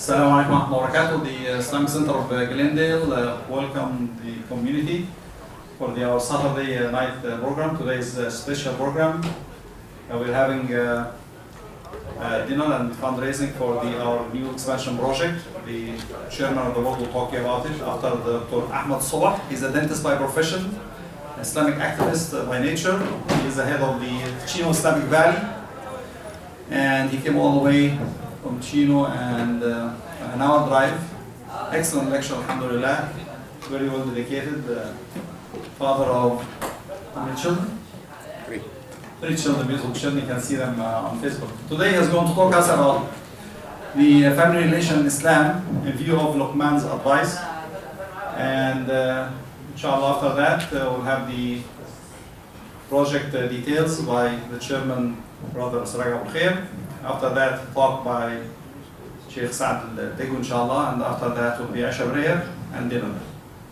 Assalamu alaikum wa rahmatullahi wa barakatuh. The Islamic Center of Glendale welcome the community for our Saturday night program. Today's special program. We're having dinner and fundraising for our new expansion project. The chairman of the board will talk about it after Dr. Ahmed Soboh. He's a dentist by profession, Islamic activist by nature. He is the head of the Chino Islamic Valley, and he came all the way from Chino and an hour drive. Excellent lecture, alhamdulillah. Very well dedicated. Father of how many children? Three children, beautiful children. You can see them on Facebook. Today he's going to talk us about the family relation in Islam in view of Luqman's advice. And inshallah after that we'll have the project details by the chairman, Brother Sarag Abu Khair. After that, talk by Sheikh Saad al-Degu, inshallah, and after that will be Isha prayer and dinner.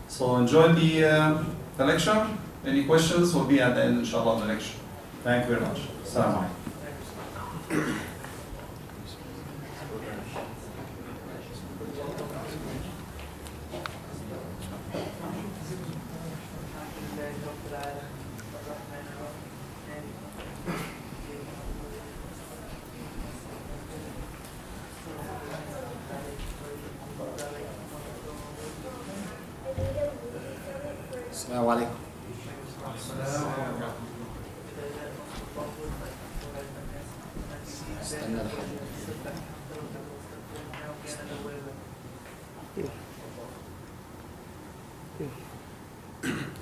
So enjoy the lecture. Any questions will be at the end, inshallah, of the lecture. Thank you very much. Assalamu alaikum. Assalamu alaikum.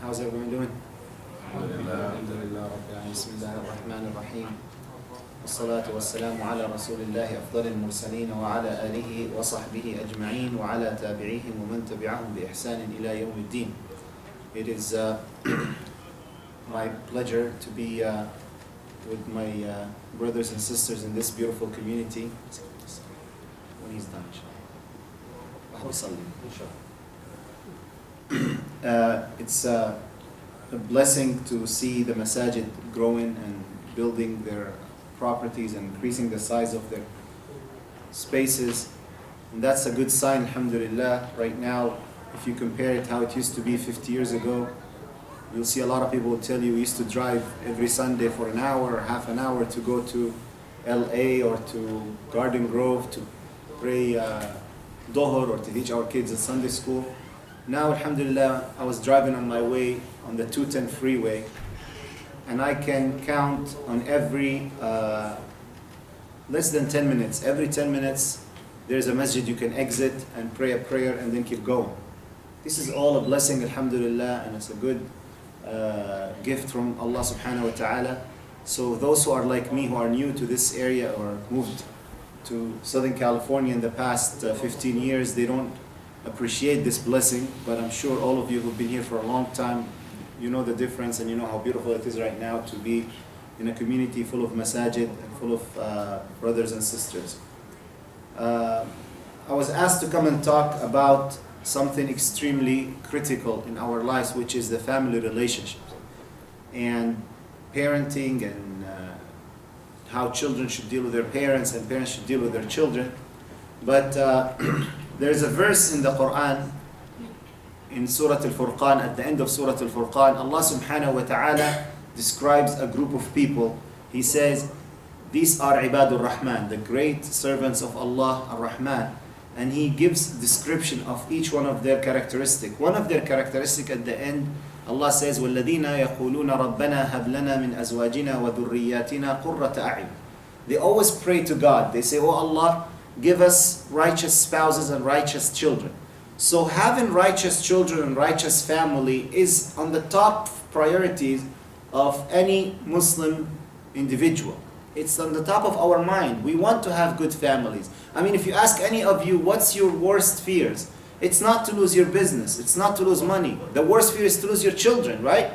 How's everyone doing? Alhamdulillah. Bismillah ar-Rahman ar-Rahim. والصلاة والسلام على رسول الله أفضل المرسلين وعلى آله وصحبه أجمعين وعلى تابعيهم ومن تبعهم بإحسان إلى يوم الدين. It is my pleasure to be with my brothers and sisters in this beautiful community. When he's done, it's a blessing to see the masajid growing and building their properties and increasing the size of their spaces. And that's a good sign, alhamdulillah. Right now, if you compare it how it used to be 50 years ago, you'll see a lot of people will tell you we used to drive every Sunday for an hour or half an hour to go to LA or to Garden Grove to pray Dohor or to teach our kids at Sunday school. Now, alhamdulillah, I was driving on my way on the 210 freeway, and I can count on every less than 10 minutes. Every 10 minutes, there's a masjid you can exit and pray a prayer and then keep going. This is all a blessing, alhamdulillah, and it's a good gift from Allah subhanahu wa ta'ala. So those who are like me, who are new to this area or moved to Southern California in the past 15 years, they don't appreciate this blessing, but I'm sure all of you who've been here for a long time, you know the difference and you know how beautiful it is right now to be in a community full of masajid and full of brothers and sisters. I was asked to come and talk about something extremely critical in our lives, which is the family relationships and parenting and how children should deal with their parents and parents should deal with their children. But there's a verse in the Quran, in Surah Al-Furqan, at the end of Surah Al-Furqan, Allah subhanahu wa ta'ala describes a group of people. He says, these are Ibadur Rahman, the great servants of Allah Ar-Rahman. And He gives description of each one of their characteristic. One of their characteristic at the end, Allah says, وَالَّذِينَ يَقُولُونَ رَبَّنَا هَبْ لَنَا مِنْ أَزْوَاجِنَا وَذُرِّيَّاتِنَا قُرَّةَ أَعْيُنٍ. They always pray to God. They say, oh Allah, give us righteous spouses and righteous children. So having righteous children and righteous family is on the top priorities of any Muslim individual. It's on the top of our mind. We want to have good families. I mean, if you ask any of you, what's your worst fears? It's not to lose your business. It's not to lose money. The worst fear is to lose your children, right?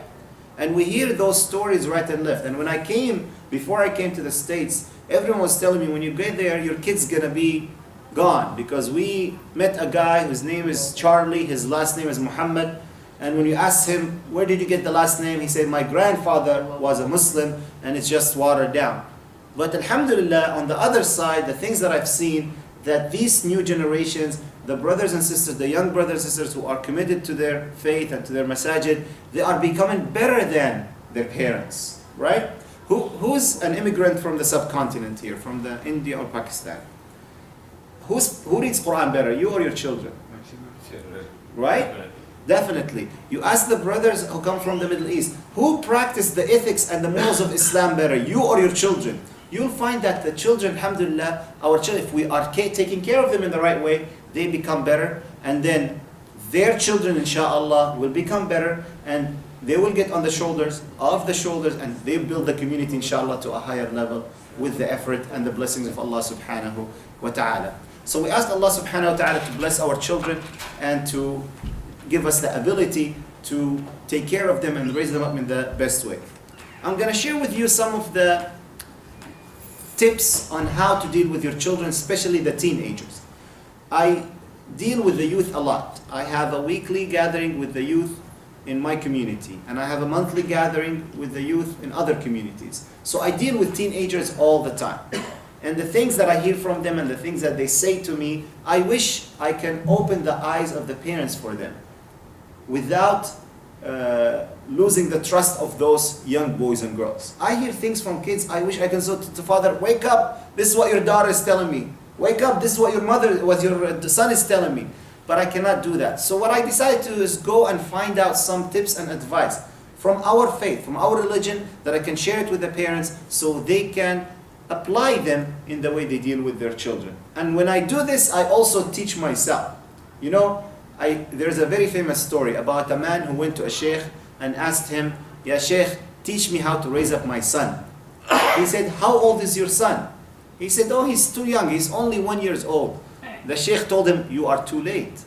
And we hear those stories right and left. And before I came to the States, everyone was telling me, when you get there, your kid's gonna be gone. Because we met a guy whose name is Charlie, his last name is Muhammad. And when you asked him, where did you get the last name? He said, my grandfather was a Muslim and it's just watered down. But alhamdulillah, on the other side, the things that I've seen, that these new generations, the brothers and sisters, the young brothers and sisters who are committed to their faith and to their masajid, they are becoming better than their parents, right? Who's an immigrant from the subcontinent here, from the India or Pakistan? Who reads Quran better, you or your children? Right? Definitely. You ask the brothers who come from the Middle East, who practice the ethics and the morals of Islam better, you or your children? You'll find that the children, alhamdulillah, our children, if we are taking care of them in the right way, they become better, and then their children, inshallah, will become better, and they will get on the shoulders, and they build the community, inshallah, to a higher level with the effort and the blessings of Allah subhanahu wa ta'ala. So we ask Allah subhanahu wa ta'ala to bless our children and to give us the ability to take care of them and raise them up in the best way. I'm going to share with you some of the tips on how to deal with your children, especially the teenagers. I deal with the youth a lot. I have a weekly gathering with the youth in my community, and I have a monthly gathering with the youth in other communities. So I deal with teenagers all the time. And the things that I hear from them and the things that they say to me, I wish I can open the eyes of the parents for them without losing the trust of those young boys and girls. I hear things from kids, I wish I can say to father, wake up, this is what your daughter is telling me. Wake up, this is what your son is telling me. But I cannot do that. So what I decided to is go and find out some tips and advice from our faith, from our religion, that I can share it with the parents so they can apply them in the way they deal with their children. And when I do this, I also teach myself. You know, there's a very famous story about a man who went to a sheikh and asked him, Ya sheikh, teach me how to raise up my son. He said, how old is your son? He said, oh, he's too young, he's only 1 year old. The sheikh told him, you are too late.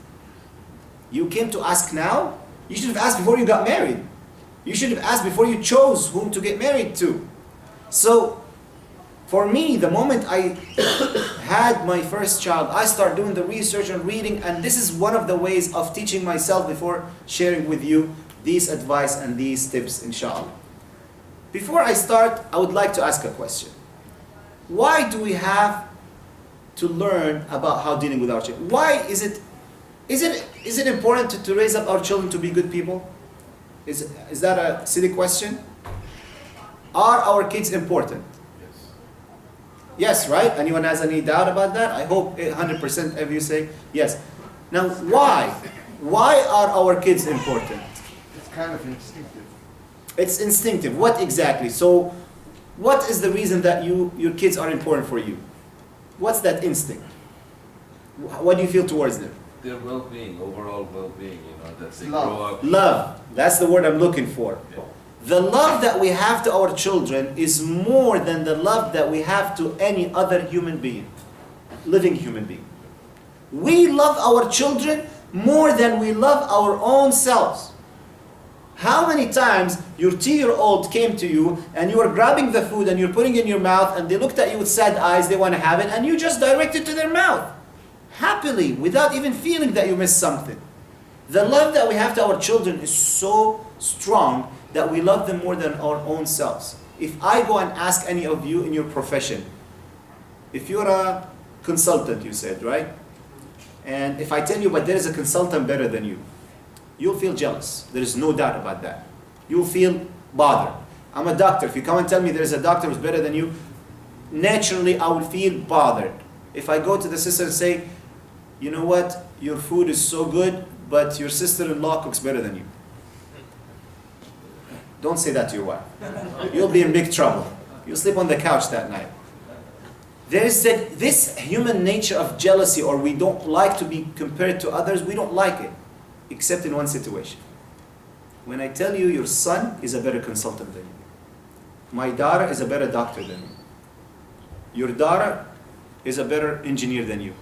You came to ask now? You should have asked before you got married. You should have asked before you chose whom to get married to. So, for me, the moment I had my first child, I started doing the research and reading, and this is one of the ways of teaching myself before sharing with you these advice and these tips, inshallah. Before I start, I would like to ask a question. Why do we have to learn about how dealing with our children? Why is it important to raise up our children to be good people? Is that a silly question? Are our kids important? Yes, right? Anyone has any doubt about that? I hope 100% of you say yes. Now, why? Why are our kids important? It's kind of instinctive. It's instinctive. What exactly? So, what is the reason that your kids are important for you? What's that instinct? What do you feel towards them? Their well-being, overall well-being, that they Love. grow up. Love. That's the word I'm looking for. Yeah. The love that we have to our children is more than the love that we have to any other human being, living human being. We love our children more than we love our own selves. How many times your 2-year-old came to you and you were grabbing the food and you're putting it in your mouth and they looked at you with sad eyes, they want to have it, and you just direct it to their mouth happily without even feeling that you missed something. The love that we have to our children is so strong that we love them more than our own selves. If I go and ask any of you in your profession, if you're a consultant, you said, right? And if I tell you, but there is a consultant better than you, you'll feel jealous. There is no doubt about that. You'll feel bothered. I'm a doctor. If you come and tell me there is a doctor who's better than you, naturally I will feel bothered. If I go to the sister and say, you know what, your food is so good, but your sister-in-law cooks better than you. Don't say that to your wife. You'll be in big trouble. You'll sleep on the couch that night. There is this human nature of jealousy, or we don't like to be compared to others. We don't like it, except in one situation. When I tell you your son is a better consultant than you. My daughter is a better doctor than you. Your daughter is a better engineer than you.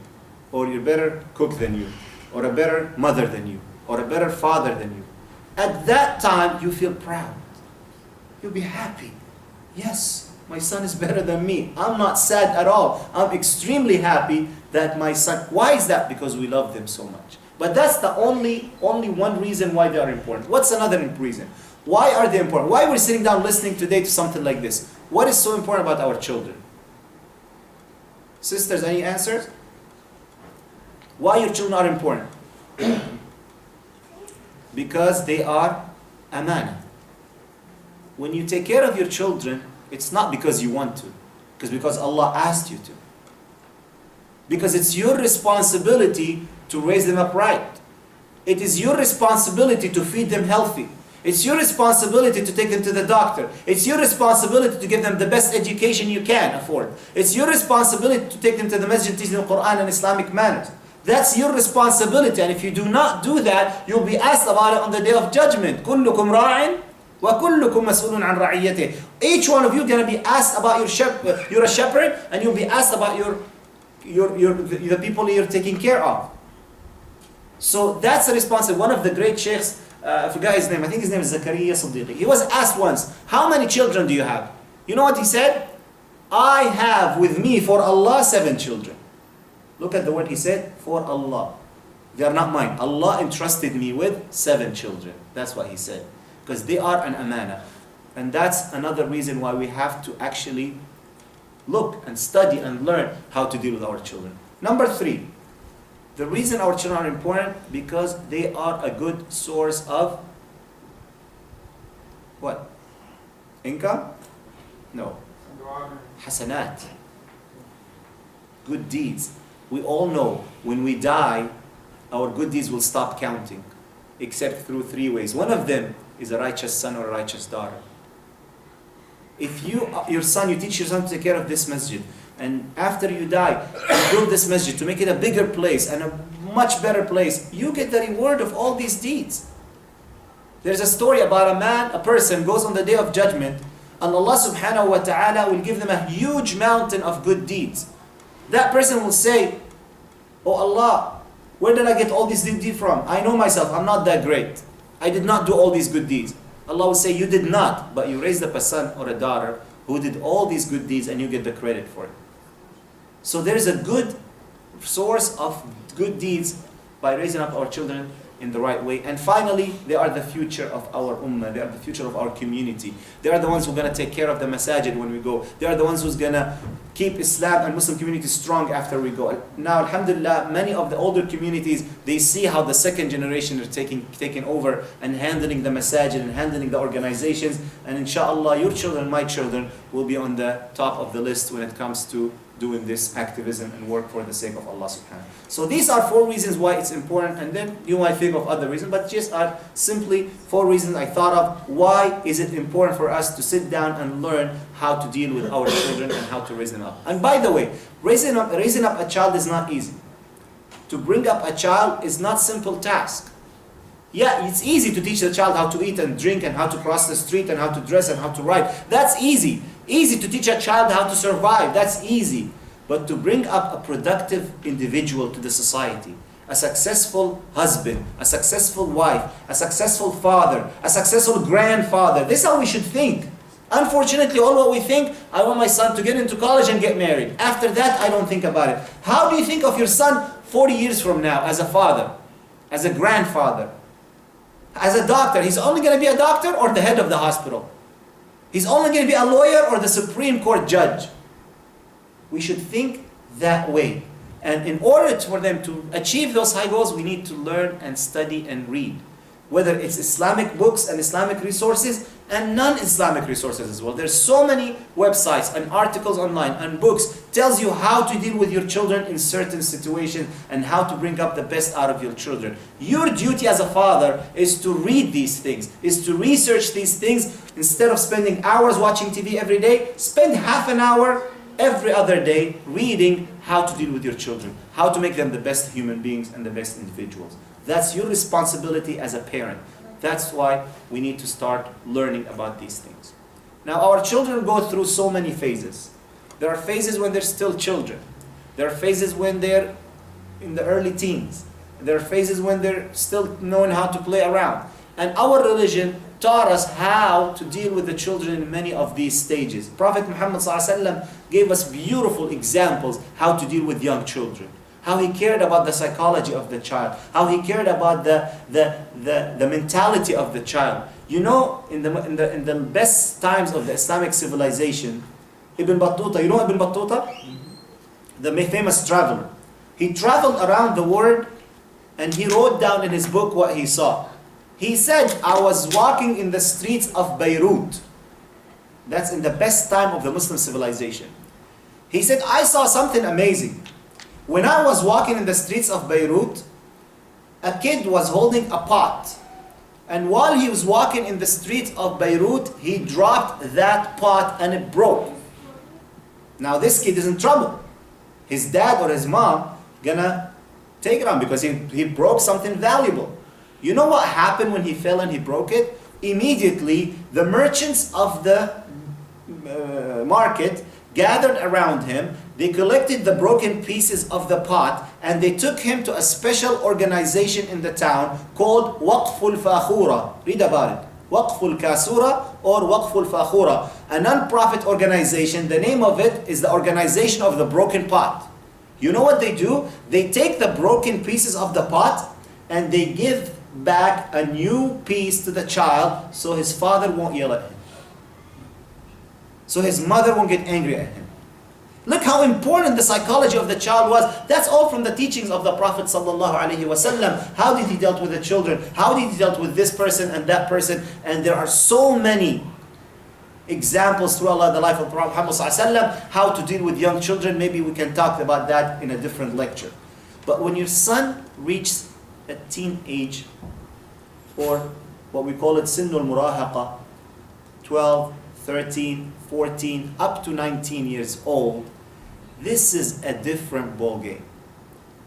Or you're a better cook than you. Or a better mother than you. Or a better father than you. At that time, you feel proud. You'll be happy. Yes, my son is better than me. I'm not sad at all. I'm extremely happy that my son... Why is that? Because we love them so much. But that's the only one reason why they are important. What's another reason? Why are they important? Why we're sitting down listening today to something like this? What is so important about our children? Sisters, any answers? Why your children are important? Because they are amana. When you take care of your children, it's not because you want to, it's because Allah asked you to. Because it's your responsibility to raise them up right. It is your responsibility to feed them healthy. It's your responsibility to take them to the doctor. It's your responsibility to give them the best education you can afford. It's your responsibility to take them to the masjid, teach them the Quran and Islamic manners. That's your responsibility, and if you do not do that, you'll be asked about it on the Day of Judgment. كُلُّكُمْ رَاعٍ وَكُلُّكُمْ مَسْئُولٌ عَنْ رَعِيَّتِهِ. Each one of you going to be asked about your shepherd. You're a shepherd, and you'll be asked about the people you're taking care of. So that's a responsibility. One of the great sheikhs, I forgot his name, I think his name is Zakaria Siddiqui. He was asked once, how many children do you have? You know what he said? I have with me for Allah 7 children. Look at the word he said, for Allah. They are not mine. Allah entrusted me with 7 children. That's what he said. Because they are an amana. And that's another reason why we have to actually look and study and learn how to deal with our children. Number 3, the reason our children are important because they are a good source of what? Income? No. Hasanat. Good deeds. We all know when we die, our good deeds will stop counting, except through 3 ways. One of them is a righteous son or a righteous daughter. If you teach your son to take care of this masjid, and after you die, you build this masjid to make it a bigger place and a much better place, you get the reward of all these deeds. There's a story about a person goes on the Day of Judgment, and Allah subhanahu wa ta'ala will give them a huge mountain of good deeds. That person will say, oh Allah, where did I get all these good deeds from? I know myself, I'm not that great. I did not do all these good deeds. Allah will say, you did not, but you raised up a son or a daughter who did all these good deeds and you get the credit for it. So there is a good source of good deeds by raising up our children in the right way. And finally, they are the future of our ummah. They are the future of our community. They are the ones who are going to take care of the masajid when we go. They are the ones who's going to keep Islam and Muslim community strong after we go. Now, alhamdulillah, many of the older communities, they see how the second generation are taking over and handling the masajid and handling the organizations. And inshallah, your children, my children, will be on the top of the list when it comes to doing this activism and work for the sake of Allah subhanahu. So these are 4 reasons why it's important, and then you might think of other reasons, but just are simply 4 reasons I thought of why is it important for us to sit down and learn how to deal with our children and how to raise them up. And by the way, raising up a child is not easy. To bring up a child is not a simple task. Yeah, it's easy to teach the child how to eat and drink and how to cross the street and how to dress and how to write. That's easy. Easy to teach a child how to survive. That's easy. But to bring up a productive individual to the society, a successful husband, a successful wife, a successful father, a successful grandfather, this is how we should think. Unfortunately, all what we think, I want my son to get into college and get married. After that, I don't think about it. How do you think of your son 40 years from now as a father, as a grandfather, as a doctor? He's only going to be a doctor or the head of the hospital? He's only going to be a lawyer or the Supreme Court judge? We should think that way. And in order for them to achieve those high goals, we need to learn and study and read. Whether it's Islamic books and Islamic resources and non-Islamic resources as well. There's so many websites and articles online and books tells you how to deal with your children in certain situations and how to bring up the best out of your children. Your duty as a father is to read these things, is to research these things. Instead of spending hours watching TV every day, spend half an hour every other day reading how to deal with your children, how to make them the best human beings and the best individuals. That's your responsibility as a parent. That's why we need to start learning about these things. Now, our children go through so many phases. There are phases when they're still children. There are phases when they're in the early teens. There are phases when they're still knowing how to play around. And our religion taught us how to deal with the children in many of these stages. Prophet Muhammad ﷺ gave us beautiful examples how to deal with young children. How he cared about the psychology of the child. How he cared about the mentality of the child. You know, in the best times of the Islamic civilization, Ibn Battuta, you know Ibn Battuta? The famous traveler. He traveled around the world and he wrote down in his book what he saw. He said, I was walking in the streets of Beirut. That's in the best time of the Muslim civilization. He said, I saw something amazing. When I was walking in the streets of Beirut, a kid was holding a pot. And while he was walking in the streets of Beirut, he dropped that pot and it broke. Now this kid is in trouble. His dad or his mom gonna take it on because he broke something valuable. You know what happened when he fell and he broke it? Immediately, the merchants of the market gathered around him. They collected the broken pieces of the pot and they took him to a special organization in the town called Waqful Fakhura. Read about it. Waqful Kasura or Waqful Fakhura. A non-profit organization. The name of it is the Organization of the Broken Pot. You know what they do? They take the broken pieces of the pot and they give back a new piece to the child so his father won't yell at him. So his mother won't get angry at him. Look how important the psychology of the child was. That's all from the teachings of the Prophet ﷺ. How did he dealt with the children? How did he dealt with this person and that person? And there are so many examples throughout the life of Prophet Muhammad ﷺ, how to deal with young children. Maybe we can talk about that in a different lecture. But when your son reaches a teenage, or what we call it Sinnul Murahaqa, 12, 13, 14, up to 19 years old, this is a different ball game.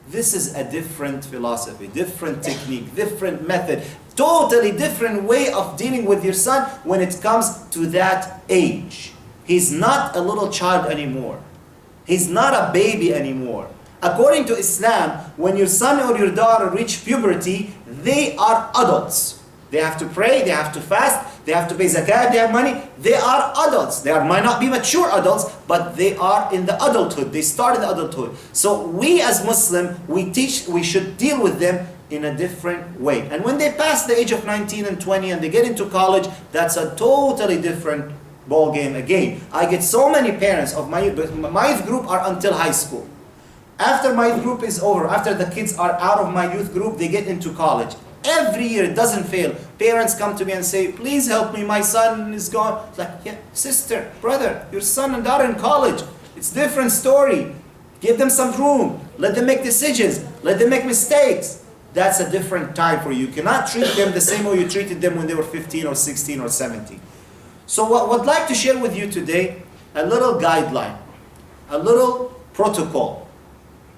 This is a different philosophy, different technique, different method, totally different way of dealing with your son when it comes to that age. He's not a little child anymore. He's not a baby anymore. According to Islam, when your son or your daughter reach puberty, they are adults. They have to pray, they have to fast, they have to pay zakat, they have money. They are adults. They might not be mature adults, but they are in the adulthood. They started adulthood. So we as Muslim, we should deal with them in a different way. And when they pass the age of 19 and 20 and they get into college, that's a totally different ball game again. I get so many parents of my youth group are until high school. After my youth group is over, after the kids are out of my youth group, they get into college. Every year, it doesn't fail. Parents come to me and say, please help me, my son is gone. It's like, yeah, sister, brother, your son and daughter in college. It's a different story. Give them some room. Let them make decisions. Let them make mistakes. That's a different time for you. You cannot treat them the same way you treated them when they were 15 or 16 or 17. So what I'd like to share with you today, a little guideline, a little protocol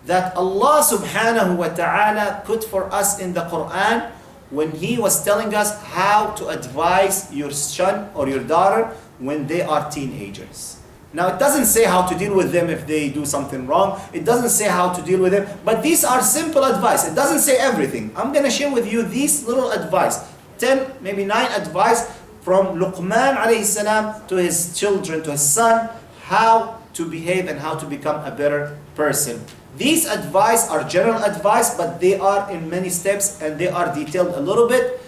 that Allah subhanahu wa ta'ala put for us in the Quran when He was telling us how to advise your son or your daughter when they are teenagers. Now it doesn't say how to deal with them if they do something wrong. It doesn't say how to deal with them, but these are simple advice. It doesn't say everything. I'm going to share with you these little advice, 10, maybe 9 advice from Luqman alayhi salam to his children, to his son, how to behave and how to become a better person. These advice are general advice, but they are in many steps and they are detailed a little bit.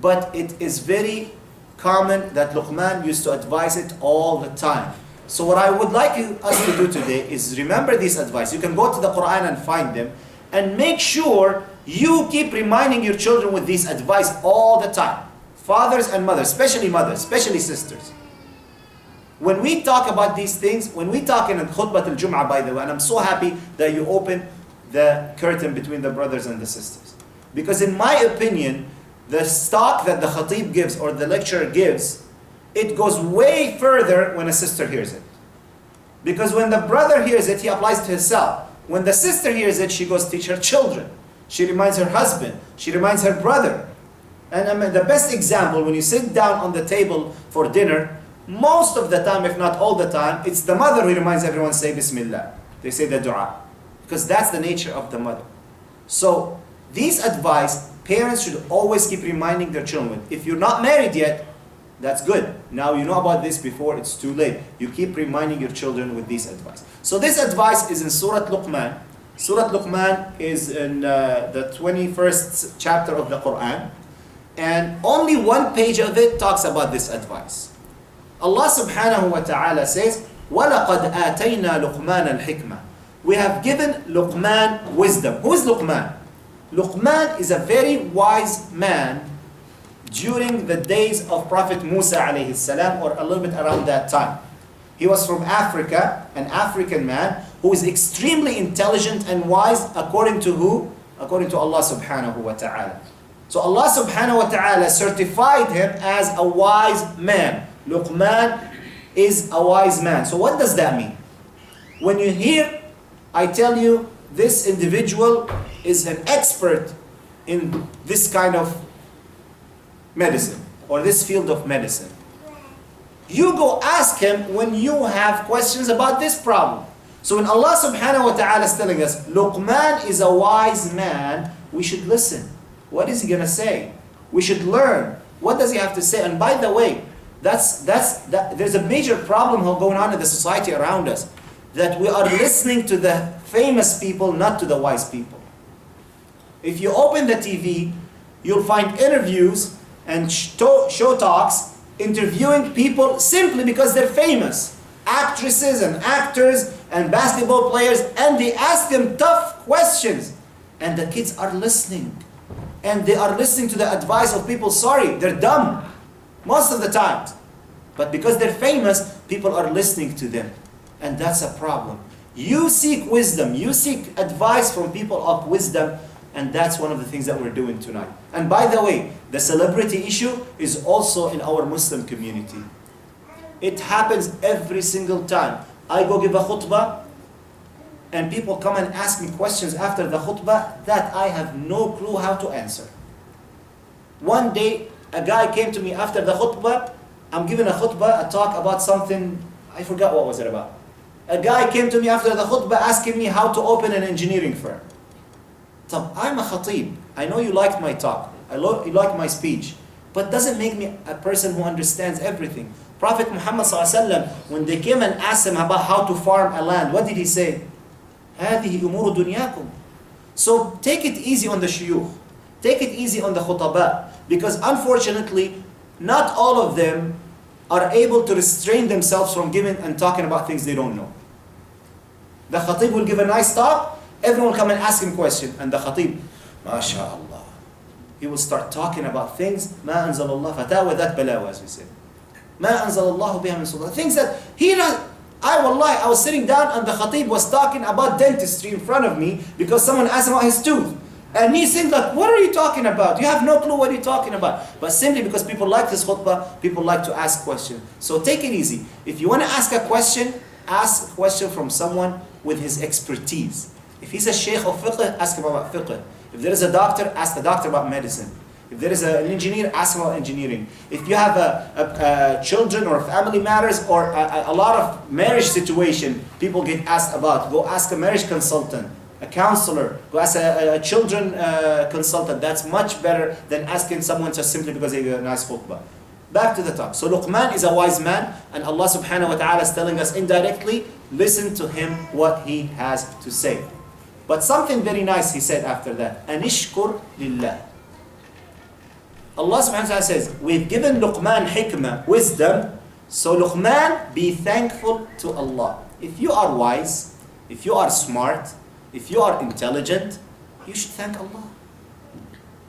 But it is very common that Luqman used to advise it all the time. So what I would like us to do today is remember these advice. You can go to the Quran and find them. And make sure you keep reminding your children with these advice all the time. Fathers and mothers, especially sisters. When we talk about these things, when we talk in Khutbah al-Jum'ah, by the way, and I'm so happy that you open the curtain between the brothers and the sisters. Because in my opinion, the talk that the khatib gives or the lecturer gives, it goes way further when a sister hears it. Because when the brother hears it, he applies to himself. When the sister hears it, she goes teach her children. She reminds her husband. She reminds her brother. And the best example, when you sit down on the table for dinner, most of the time, if not all the time, it's the mother who reminds everyone to say Bismillah. They say the dua. Because that's the nature of the mother. So, these advice, parents should always keep reminding their children. If you're not married yet, that's good. Now you know about this before it's too late. You keep reminding your children with these advice. So this advice is in Surah Luqman. Surah Luqman is in the 21st chapter of the Quran. And only one page of it talks about this advice. Allah subhanahu wa ta'ala says, وَلَقَدْ آتَيْنَا لُقْمَانَ الْحِكْمَةِ we have given Luqman wisdom. Who is Luqman? Luqman is a very wise man during the days of Prophet Musa alayhi salam, or a little bit around that time. He was from Africa, an African man who is extremely intelligent and wise, according to who? According to Allah subhanahu wa ta'ala. So Allah subhanahu wa ta'ala certified him as a wise man. Luqman is a wise man. So what does that mean? When you hear, I tell you, this individual is an expert in this kind of medicine, or this field of medicine. You go ask him when you have questions about this problem. So when Allah subhanahu wa ta'ala is telling us, Luqman is a wise man, we should listen. What is he going to say? We should learn. What does he have to say? And by the way, there's a major problem going on in the society around us, that we are listening to the famous people, not to the wise people. If you open the TV, you'll find interviews and show talks interviewing people simply because they're famous. Actresses and actors and basketball players, and they ask them tough questions. And the kids are listening. And they are listening to the advice of people. Sorry, they're dumb most of the time. But because they're famous, people are listening to them. And that's a problem. You seek wisdom. You seek advice from people of wisdom. And that's one of the things that we're doing tonight. And by the way, the celebrity issue is also in our Muslim community. It happens every single time. I go give a khutbah, and people come and ask me questions after the khutbah that I have no clue how to answer. One day, a guy came to me after the khutbah. I'm giving a khutbah, a talk about something, I forgot what was it about. A guy came to me after the khutbah asking me how to open an engineering firm. So I'm a khatib. I know you liked my talk. You liked my speech. But doesn't make me a person who understands everything. Prophet Muhammad ﷺ, when they came and asked him about how to farm a land, what did he say? هذه أمور دنياكم. So take it easy on the shuyukh. Take it easy on the khutaba. Because unfortunately, not all of them are able to restrain themselves from giving and talking about things they don't know. The khatib will give a nice talk, everyone will come and ask him questions. And the khatib, MashaAllah, he will start talking about things, ما أنزل الله فتاوى ذات بلاوة, as we say. ما أنزل الله بها من سلطان. Things that I was sitting down and the khatib was talking about dentistry in front of me because someone asked him about his tooth. And he seemed like, what are you talking about? You have no clue what you're talking about. But simply because people like this khutbah, people like to ask questions. So take it easy. If you want to ask a question from someone with his expertise. If he's a sheikh of fiqh, ask him about fiqh. If there is a doctor, ask the doctor about medicine. If there is an engineer, ask him about engineering. If you have children or family matters or a lot of marriage situation people get asked about, go ask a marriage consultant, a counselor, go ask a children consultant. That's much better than asking someone just simply because they get a nice khutbah. Back to the top. So Luqman is a wise man, and Allah subhanahu wa ta'ala is telling us indirectly, listen to him what he has to say. But something very nice he said after that. Anishkur lillah. Allah subhanahu wa ta'ala says, we've given Luqman hikmah, wisdom, so Luqman, be thankful to Allah. If you are wise, if you are smart, if you are intelligent, you should thank Allah.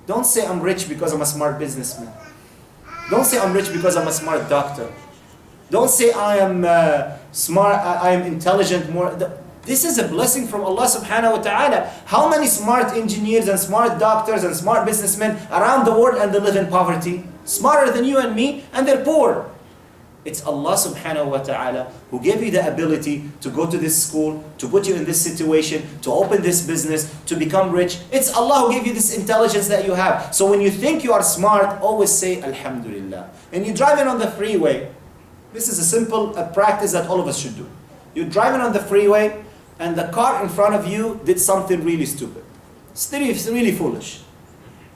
Don't say I'm rich because I'm a smart businessman. Don't say I'm rich because I'm a smart doctor. Don't say I am smart, I am intelligent more. This is a blessing from Allah subhanahu wa ta'ala. How many smart engineers and smart doctors and smart businessmen around the world and they live in poverty? Smarter than you and me, and they're poor. It's Allah subhanahu wa ta'ala who gave you the ability to go to this school, to put you in this situation, to open this business, to become rich. It's Allah who gave you this intelligence that you have. So when you think you are smart, always say Alhamdulillah. And you're driving on the freeway. This is a simple practice that all of us should do. You're driving on the freeway, and the car in front of you did something really stupid. It's really foolish.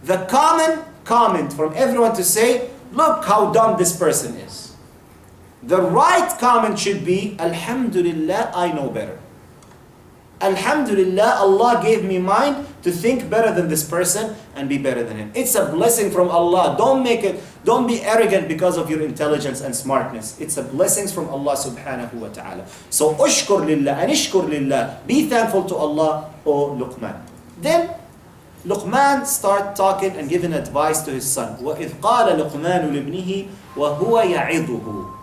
The common comment from everyone to say, look how dumb this person is. The right comment should be, Alhamdulillah, I know better. Alhamdulillah, Allah gave me mind to think better than this person and be better than him. It's a blessing from Allah. Don't be arrogant because of your intelligence and smartness. It's a blessing from Allah subhanahu wa ta'ala. So, ushkur lillah, anishkur lillah. Be thankful to Allah, O Luqman. Then, Luqman start talking and giving advice to his son. وَإِذْ قَالَ لُقْمَانُ لِابْنِهِ وَهُوَ يَعِظُهُ.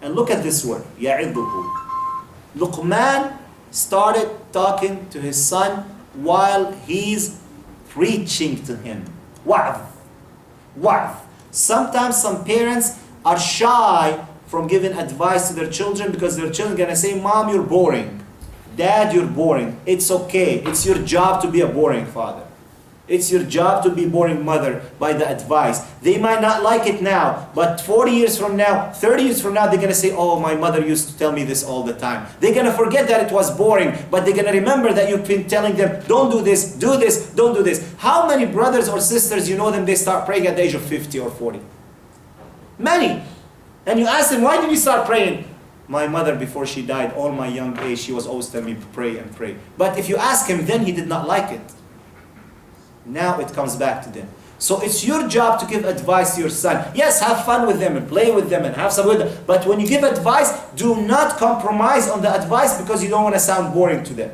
And look at this word, يَعِظُهُ. Luqman started talking to his son while he's preaching to him. Wa'adh. Wa'adh. Sometimes some parents are shy from giving advice to their children because their children are going to say, Mom, you're boring. Dad, you're boring. It's okay. It's your job to be a boring father. It's your job to be boring mother by the advice. They might not like it now, but 40 years from now, 30 years from now, they're going to say, oh, my mother used to tell me this all the time. They're going to forget that it was boring, but they're going to remember that you've been telling them, don't do this, don't do this. How many brothers or sisters, you know them, they start praying at the age of 50 or 40? Many. And you ask them, why did you start praying? My mother, before she died, all my young age, she was always telling me, pray and pray. But if you ask him, then he did not like it. Now it comes back to them. So it's your job to give advice to your son. Yes, have fun with them and play with them and have some with them. But when you give advice, do not compromise on the advice because you don't want to sound boring to them.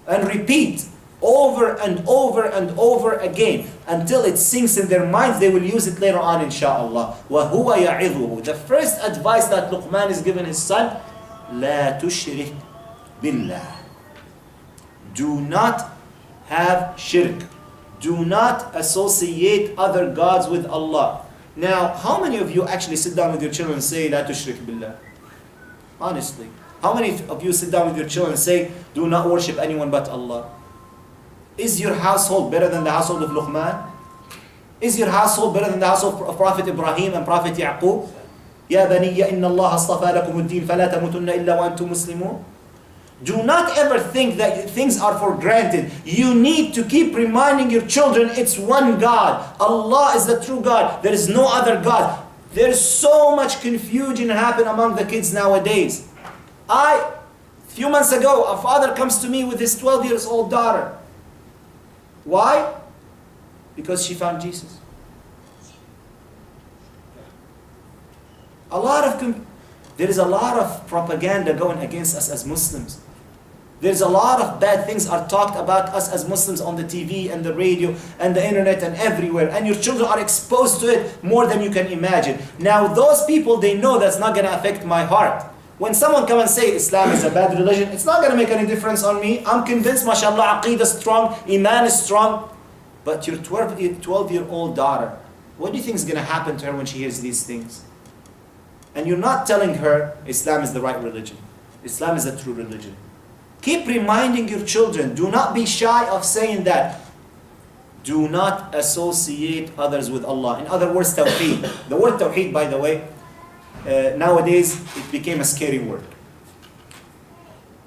And repeat over and over and over again until it sinks in their minds. They will use it later on, inshaAllah. وَهُوَ يَعِظُهُ. The first advice that Luqman is giving his son, لَا تُشْرِكْ بِاللَّهِ. Do not have shirk. Do not associate other gods with Allah. Now, how many of you actually sit down with your children and say, La tushrik billah? Honestly. How many of you sit down with your children and say, do not worship anyone but Allah? Is your household better than the household of Luqman? Is your household better than the household of Prophet Ibrahim and Prophet Yaqub? Ya baniyya inna Allah astafa lakum ad-din fala tamutunna illa wa antum muslimun. Do not ever think that things are for granted. You need to keep reminding your children it's one God. Allah is the true God. There is no other God. There's so much confusion happen among the kids nowadays. A few months ago, a father comes to me with his 12 years old daughter. Why? Because she found Jesus. There is a lot of propaganda going against us as Muslims. There's a lot of bad things are talked about us as Muslims on the TV and the radio and the internet and everywhere. And your children are exposed to it more than you can imagine. Now those people, they know that's not going to affect my heart. When someone come and say Islam is a bad religion, it's not going to make any difference on me. I'm convinced, mashallah, aqeedah is strong, iman is strong. But your 12-year-old daughter, what do you think is going to happen to her when she hears these things? And you're not telling her Islam is the right religion. Islam is a true religion. Keep reminding your children. Do not be shy of saying that. Do not associate others with Allah. In other words, tawheed. The word tawheed, by the way, nowadays it became a scary word.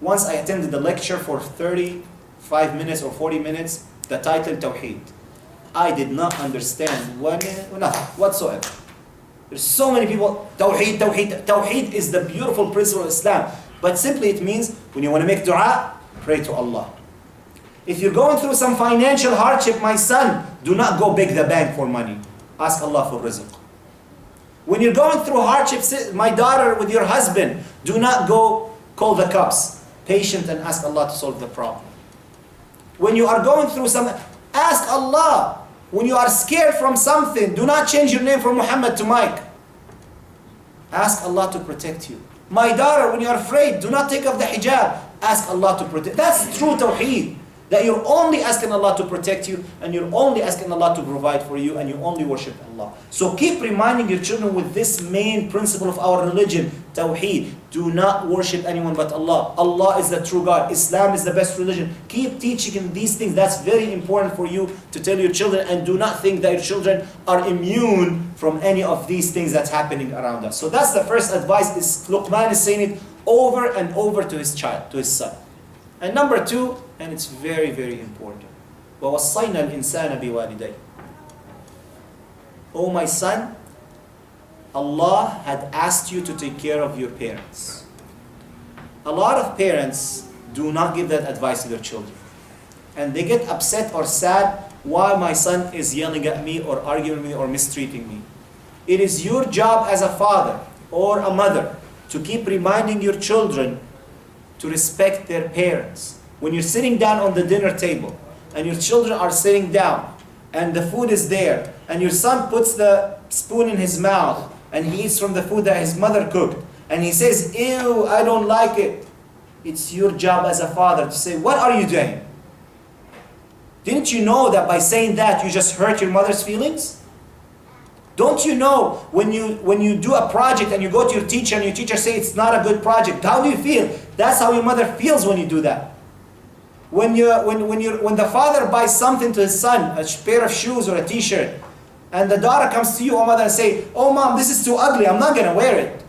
Once I attended a lecture for 35 minutes or 40 minutes, the title tawheed. I did not understand nothing whatsoever. There's so many people, tawheed, tawheed. Tawheed is the beautiful principle of Islam. But simply it means, when you want to make dua, pray to Allah. If you're going through some financial hardship, my son, do not go beg the bank for money. Ask Allah for rizq. When you're going through hardship, my daughter, with your husband, do not go call the cops. Patient and ask Allah to solve the problem. When you are going through something, ask Allah. When you are scared from something, do not change your name from Muhammad to Mike. Ask Allah to protect you. My daughter, when you are afraid, do not take off the hijab. Ask Allah to protect. That's true tawheed. That you're only asking Allah to protect you, and you're only asking Allah to provide for you, and you only worship Allah. So keep reminding your children with this main principle of our religion, tawheed. Do not worship anyone but Allah. Allah is the true God. Islam is the best religion. Keep teaching them these things. That's very important for you to tell your children, and do not think that your children are immune from any of these things that's happening around us. So that's the first advice. Luqman is saying it over and over to his child, to his son. And number two, and it's very, very important. وَوَصَّيْنَا الْإِنسَانَ بِوَالِدَيْهِ. Oh my son, Allah had asked you to take care of your parents. A lot of parents, Do not give that advice to their children. And they get upset or sad why my son is yelling at me or arguing with me or mistreating me. It is your job as a father or a mother to keep reminding your children to respect their parents. When you're sitting down on the dinner table and your children are sitting down and the food is there and your son puts the spoon in his mouth and he eats from the food that his mother cooked and he says, ew, I don't like it. It's your job as a father to say, what are you doing? Didn't you know that by saying that you just hurt your mother's feelings? Don't you know when you do a project and you go to your teacher and your teacher says it's not a good project, how do you feel? That's how your mother feels when you do that. When the father buys something to his son, a pair of shoes or a t-shirt, and the daughter comes to you, oh mother, and say, oh mom, this is too ugly, I'm not going to wear it.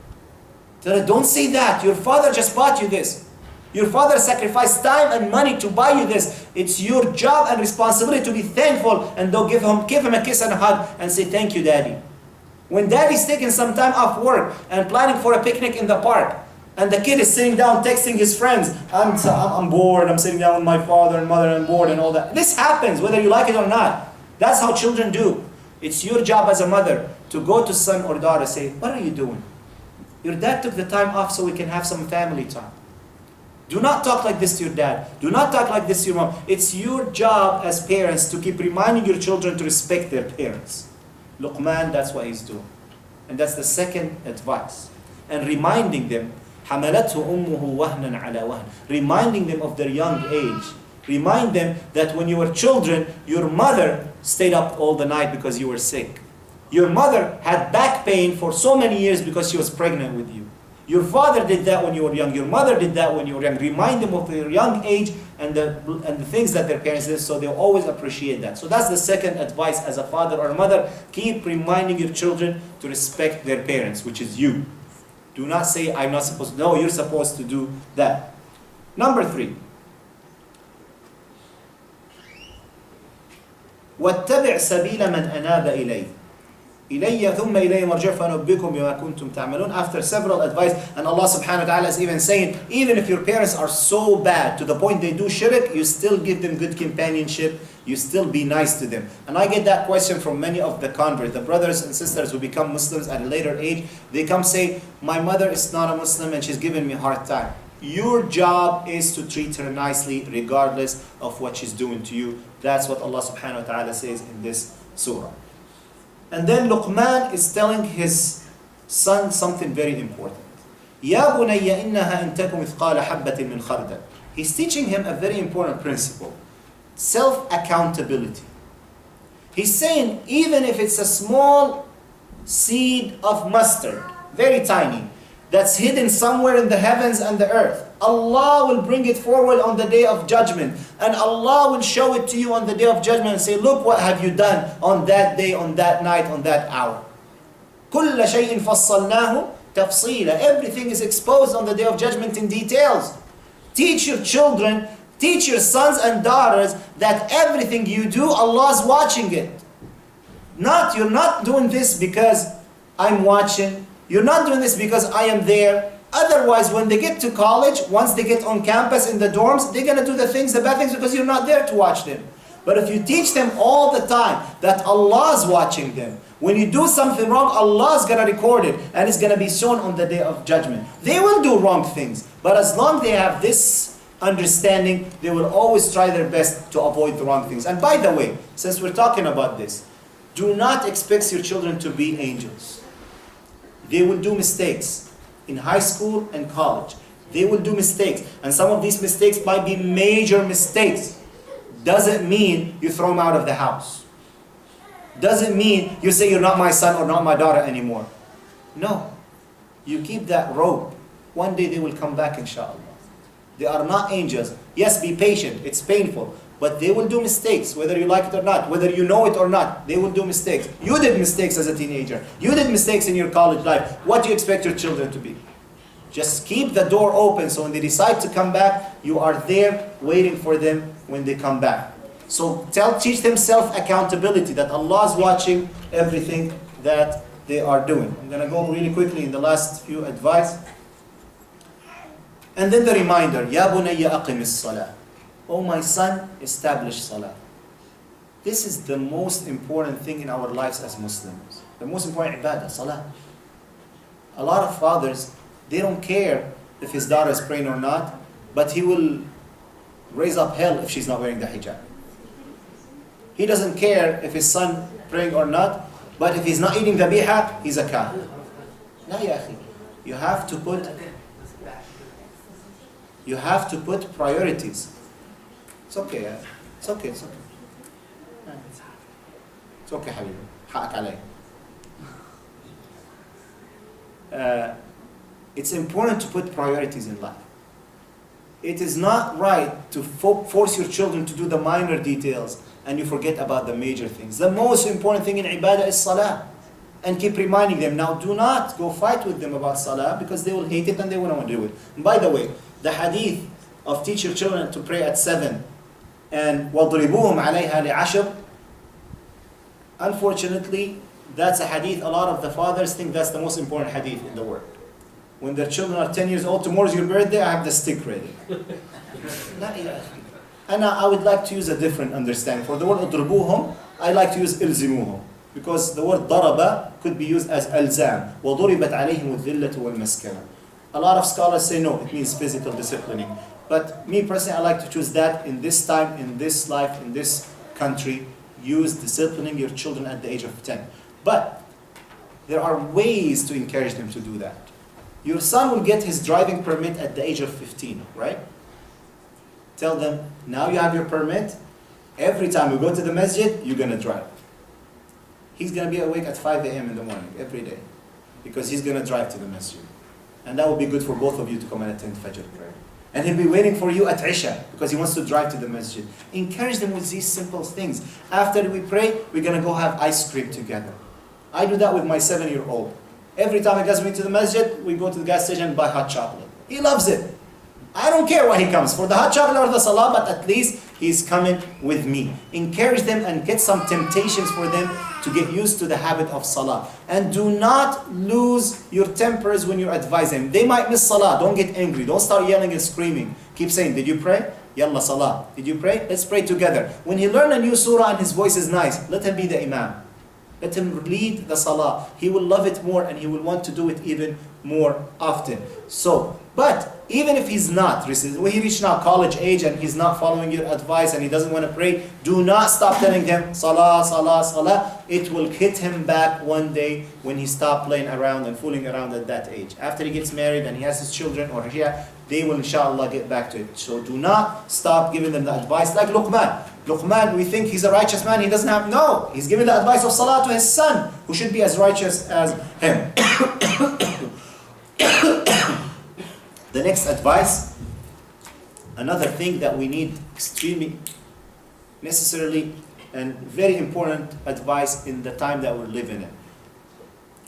Tell her, don't say that. Your father just bought you this. Your father sacrificed time and money to buy you this. It's your job and responsibility to be thankful and don't give him a kiss and a hug and say, thank you, daddy. When daddy's taking some time off work and planning for a picnic in the park, and the kid is sitting down texting his friends, I'm bored, I'm sitting down with my father and mother, I'm bored and all that. This happens whether you like it or not. That's how children do. It's your job as a mother to go to son or daughter and say, what are you doing? Your dad took the time off so we can have some family time. Do not talk like this to your dad. Do not talk like this to your mom. It's your job as parents to keep reminding your children to respect their parents. Luqman, that's what he's doing. And that's the second advice. And reminding them, حَمَلَتْهُ أُمُّهُ وَهْنًا عَلَى وَهْنٍ. Reminding them of their young age. Remind them that when you were children, your mother stayed up all the night because you were sick. Your mother had back pain for so many years because she was pregnant with you. Your father did that when you were young. Your mother did that when you were young. Remind them of their young age and the things that their parents did, so they'll always appreciate that. So that's the second advice as a father or a mother. Keep reminding your children to respect their parents, which is you. Do not say, I'm not supposed to. No, you're supposed to do that. Number 3. وَاتَّبِعْ سَبِيلَ مَنْ أَنَابَ إِلَيْهِ إِلَيَّ ثُمَّ إِلَيَّ مَرْجِعُكُمْ فَأُنَبِّئُكُم بِمَا كُنتُمْ تَعْمَلُونَ. After several advice, and Allah subhanahu wa ta'ala is even saying, even if your parents are so bad to the point they do shirk, you still give them good companionship, you still be nice to them. And I get that question from many of the converts, the brothers and sisters who become Muslims at a later age. They come say, my mother is not a Muslim and she's giving me a hard time. Your job is to treat her nicely regardless of what she's doing to you. That's what Allah subhanahu wa ta'ala says in this surah. And then Luqman is telling his son something very important. يَا بُنَيَّ إِنَّهَا إِن تَكُ مِثْقَالَ حَبَّةٍ مِّنْ خَرْدَلٍ. He's teaching him a very important principle. Self-accountability. He's saying, even if it's a small seed of mustard, very tiny, that's hidden somewhere in the heavens and the earth, Allah will bring it forward on the day of judgment. And Allah will show it to you on the day of judgment and say, look what have you done on that day, on that night, on that hour. كُلَّ شَيْءٍ فَصَّلْنَاهُ تَفْصِيلًا. Everything is exposed on the day of judgment in details. Teach your children, teach your sons and daughters that everything you do, Allah is watching it. You're not doing this because I'm watching. You're not doing this because I am there. Otherwise, when they get to college, once they get on campus in the dorms, they're going to do the bad things because you're not there to watch them. But if you teach them all the time that Allah is watching them, when you do something wrong, Allah is going to record it and it's going to be shown on the day of judgment. They will do wrong things, but as long as they have this understanding, they will always try their best to avoid the wrong things. And by the way, since we're talking about this, do not expect your children to be angels. They will do mistakes. In high school and college, they will do mistakes. And some of these mistakes might be major mistakes. Doesn't mean you throw them out of the house. Doesn't mean you say you're not my son or not my daughter anymore. No. You keep that rope. One day they will come back, inshallah. They are not angels. Yes, be patient. It's painful. But they will do mistakes, whether you like it or not, whether you know it or not. They will do mistakes. You did mistakes as a teenager. You did mistakes in your college life. What do you expect your children to be? Just keep the door open so when they decide to come back, you are there waiting for them when they come back. So teach them self-accountability, that Allah is watching everything that they are doing. I'm going to go really quickly in the last few advice. And then the reminder, Ya bunayya aqimis salah. Oh my son, establish salah. This is the most important thing in our lives as Muslims. The most important ibadah, salah. A lot of fathers, they don't care if his daughter is praying or not, but he will raise up hell if she's not wearing the hijab. He doesn't care if his son praying or not, but if he's not eating dhabiha, he's a kafir. La ya akhi. You have to put priorities. It's okay, it's okay, it's okay. It's okay, حبيبي. حقك علي. It's important to put priorities in life. It is not right to force your children to do the minor details and you forget about the major things. The most important thing in ibadah is salah. And keep reminding them. Now do not go fight with them about salah because they will hate it and they won't want to do it. And by the way, the hadith of teach your children to pray at 7 and وَضْرِبُوهُمْ عَلَيْهَا لِعَشْرٍ, unfortunately, that's a hadith a lot of the fathers think that's the most important hadith in the world. When their children are 10 years old, tomorrow's your birthday, I have the stick ready. And I would like to use a different understanding. For the word اضربوهم, I like to use ilzimuhum. Because the word daraba could be used as alzam. وَضُرِبَتْ عَلَيْهِمُ الذِّلَّةُ وَالْمَسْكَنَةُ. A lot of scholars say no, it means physical disciplining. But me personally, I like to choose that in this time, in this life, in this country. Use disciplining your children at the age of 10. But there are ways to encourage them to do that. Your son will get his driving permit at the age of 15, right? Tell them, now you have your permit. Every time you go to the masjid, you're going to drive. He's going to be awake at 5 a.m. in the morning, every day. Because he's going to drive to the masjid. And that will be good for both of you to come and attend Fajr prayer. And he'll be waiting for you at Isha, because he wants to drive to the masjid. Encourage them with these simple things. After we pray, we're going to go have ice cream together. I do that with my 7-year-old. Every time he gets me to the masjid, we go to the gas station and buy hot chocolate. He loves it. I don't care why he comes, for the hot chocolate or the salah, but at least he's coming with me. Encourage them and get some temptations for them to get used to the habit of salah. And do not lose your tempers when you advise them. They might miss salah. Don't get angry. Don't start yelling and screaming. Keep saying, did you pray? Yalla salah. Did you pray? Let's pray together. When he learns a new surah and his voice is nice, let him be the imam. Let him lead the salah. He will love it more and he will want to do it even more often. So, but even if he's not, when he reached now college age and he's not following your advice and he doesn't want to pray, do not stop telling him salah, salah, salah. It will hit him back one day when he stopped playing around and fooling around at that age. After he gets married and he has his children or they will inshallah get back to it. So do not stop giving them the advice like Luqman. Luqman, we think he's a righteous man, he doesn't have, no. He's giving the advice of salah to his son, who should be as righteous as him. The next advice, another thing that we need extremely necessarily and very important advice in the time that we're living in.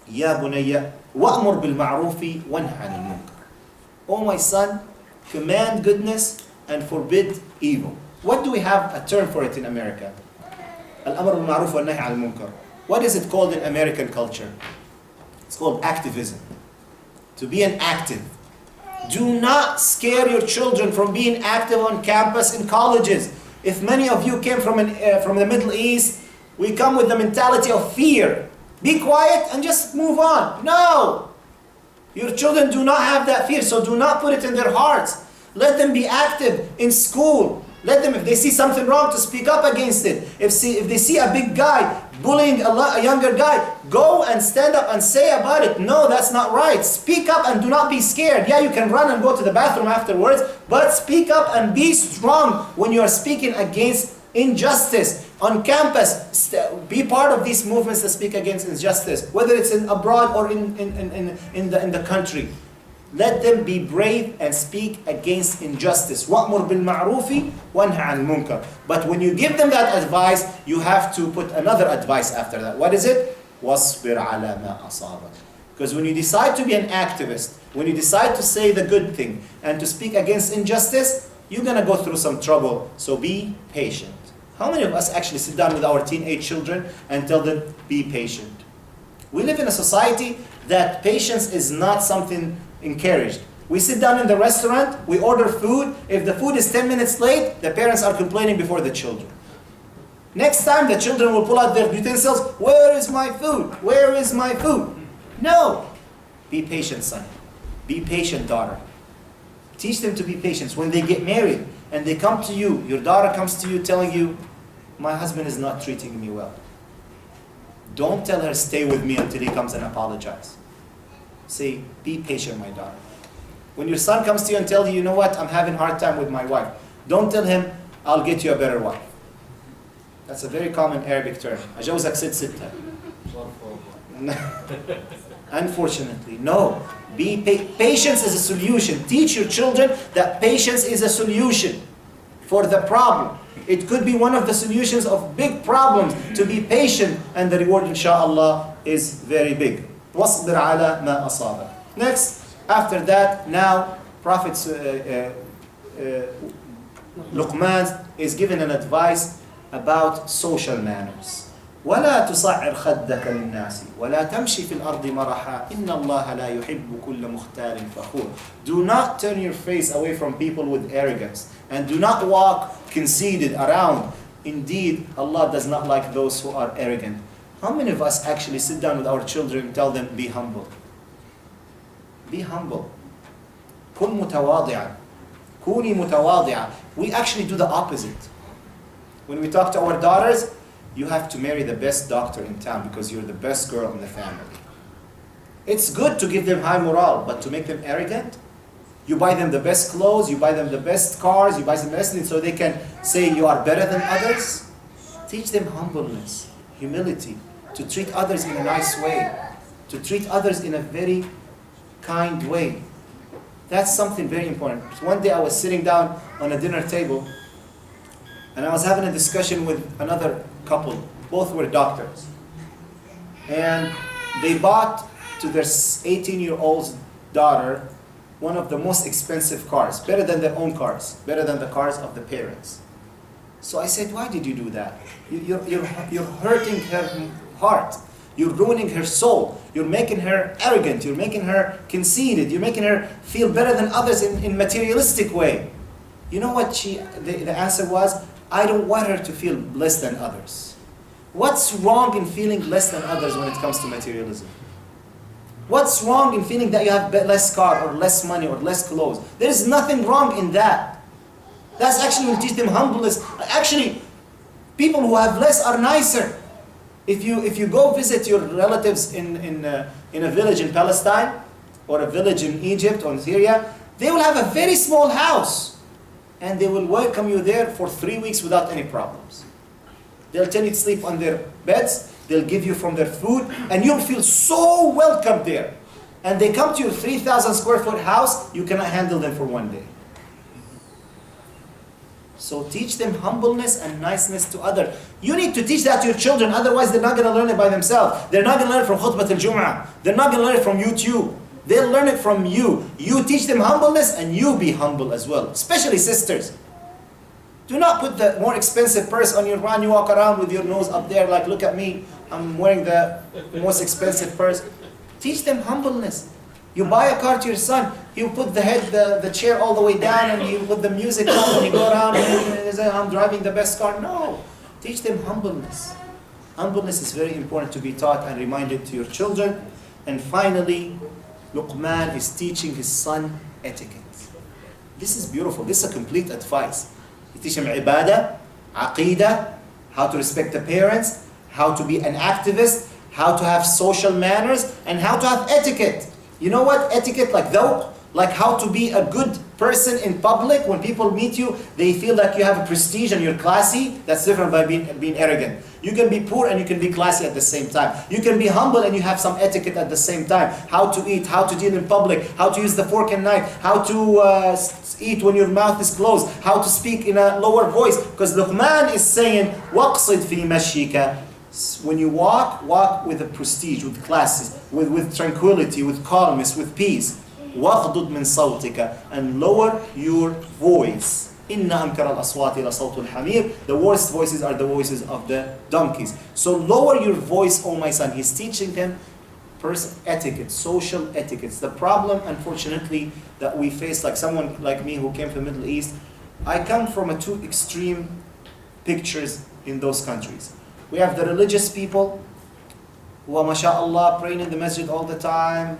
Ya bunayya, wa'mur bil ma'rufi wanha 'anil munkar. Oh my son, command goodness and forbid evil. What do we have a term for it in America? Al-amr bil ma'ruf wa nahy 'anil munkar. What is it called in American culture? It's called activism. To be an active. Do not scare your children from being active on campus in colleges. If many of you came from the Middle East, we come with the mentality of fear. Be quiet and just move on. No! Your children do not have that fear, so do not put it in their hearts. Let them be active in school. Let them, if they see something wrong, to speak up against it. If they see a big guy bullying a younger guy, go and stand up and say about it. No, that's not right. Speak up and do not be scared. Yeah, you can run and go to the bathroom afterwards, but speak up and be strong when you are speaking against injustice. On campus, be part of these movements that speak against injustice, whether it's abroad or in the country. Let them be brave and speak against injustice. وَأْمُرْ بِالْمَعْرُوفِ وَانْهَ عَنِ الْمُنْكَرِ. But when you give them that advice, you have to put another advice after that. What is it? وَاصْبِرْ عَلَى مَا أَصَابَكَ. Because when you decide to be an activist, when you decide to say the good thing and to speak against injustice, you're going to go through some trouble. So be patient. How many of us actually sit down with our teenage children and tell them, be patient? We live in a society that patience is not something encouraged. We sit down in the restaurant, we order food. If the food is 10 minutes late, the parents are complaining before the children. Next time, the children will pull out their utensils. Where is my food? Where is my food? No. Be patient, son. Be patient, daughter. Teach them to be patient. When they get married and they come to you, your daughter comes to you telling you, my husband is not treating me well. Don't tell her, stay with me until he comes and apologize. Say, be patient, my daughter. When your son comes to you and tells you, you know what, I'm having a hard time with my wife, don't tell him, I'll get you a better wife. That's a very common Arabic term. أجوزك ست ستة. Unfortunately, no. Patience is a solution. Teach your children that patience is a solution for the problem. It could be one of the solutions of big problems, to be patient, and the reward, inshallah, is very big. وَاصْبِرْ عَلَى مَا أَصَابَكَ. Next, after that, now, Prophet Luqman is given an advice about social manners. ولا تصعر خدك للناس ولا تمشي في الأرض مرحا إن الله لا يحب كل مختال فخور. Do not turn your face away from people with arrogance, and do not walk conceited around. Indeed, Allah does not like those who are arrogant. How many of us actually sit down with our children and tell them, be humble? Be humble. كن متواضعا. كوني متواضعة. We actually do the opposite. When we talk to our daughters, you have to marry the best doctor in town because you're the best girl in the family. It's good to give them high morale, but to make them arrogant, you buy them the best clothes, you buy them the best cars, you buy them the best things so they can say you are better than others. Teach them humbleness, humility, to treat others in a nice way, to treat others in a very kind way. That's something very important. One day I was sitting down on a dinner table and I was having a discussion with another couple. Both were doctors. And they bought to their 18-year-old daughter one of the most expensive cars, better than their own cars, better than the cars of the parents. So I said, why did you do that? You're hurting her heart. You're ruining her soul. You're making her arrogant. You're making her conceited. You're making her feel better than others in materialistic way. You know what the answer was? I don't want her to feel less than others. What's wrong in feeling less than others when it comes to materialism? What's wrong in feeling that you have less car or less money or less clothes? There is nothing wrong in that. That's actually will teach them humbleness. Actually, people who have less are nicer. If you go visit your relatives in a village in Palestine or a village in Egypt or in Syria, they will have a very small house. And they will welcome you there for 3 weeks without any problems. They'll tell you to sleep on their beds, they'll give you from their food, and you'll feel so welcome there. And they come to your 3,000 square foot house, you cannot handle them for one day. So teach them humbleness and niceness to others. You need to teach that to your children, otherwise they're not going to learn it by themselves. They're not going to learn it from khutbah al-Jum'ah. They're not going to learn it from YouTube. They'll learn it from you. You teach them humbleness and you be humble as well. Especially sisters. Do not put the more expensive purse on your run. You walk around with your nose up there like, look at me. I'm wearing the most expensive purse. Teach them humbleness. You buy a car to your son. You put the chair all the way down and you put the music on and you go around and you say, I'm driving the best car. No. Teach them humbleness. Humbleness is very important to be taught and reminded to your children. And finally, Luqman is teaching his son etiquette. This is beautiful. This is a complete advice. He teaches him ibadah, aqidah, how to respect the parents, how to be an activist, how to have social manners, and how to have etiquette. You know what? Etiquette like dhawq, like how to be a good person in public. When people meet you, they feel like you have a prestige and you're classy. That's different by being arrogant. You can be poor and you can be classy at the same time. You can be humble and you have some etiquette at the same time. How to eat, how to deal in public, how to use the fork and knife, how to eat when your mouth is closed, how to speak in a lower voice. Because Luqman is saying, وَقْصِدْ فِي مَشْيِكَ. When you walk with a prestige, with class, with tranquility, with calmness, with peace. وَغْضُضْ مِنْ صَوْتِكَ. And lower your voice. إِنَّ أَنْكَرَ الْأَصْوَاتِ لَصَوْتُ الْحَمِيرِ. The worst voices are the voices of the donkeys. So lower your voice, O my son. He's teaching him etiquette, social etiquettes. The problem, unfortunately, that we face, like someone like me who came from the Middle East, I come from a two extreme pictures in those countries. We have the religious people who are, mashallah, praying in the masjid all the time,